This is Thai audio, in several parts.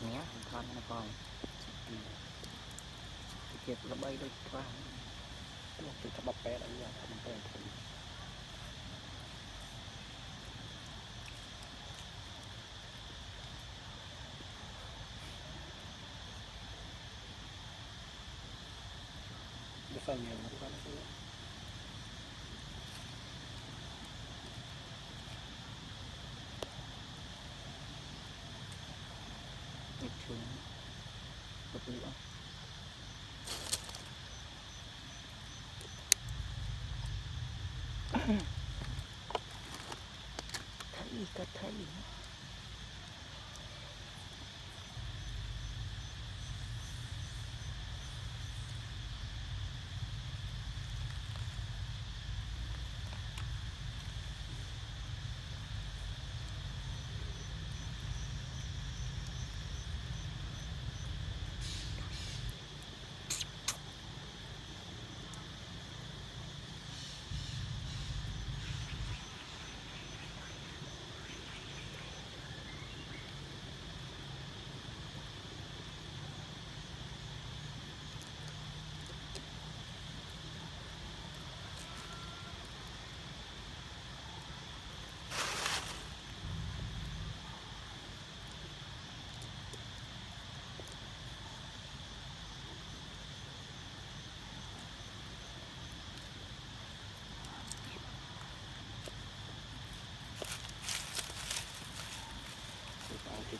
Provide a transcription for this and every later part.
เนี้ยทอนนะพองเก็บระบายด้วยว่าติดฉบับแปดอะไรอย่างมันเป็นผลจะใส่เงินมันก็ได้ไม่ถึงประตูอ่ะไทยก็ไทย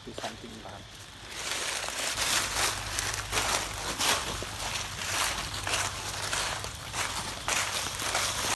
ที่3 บาท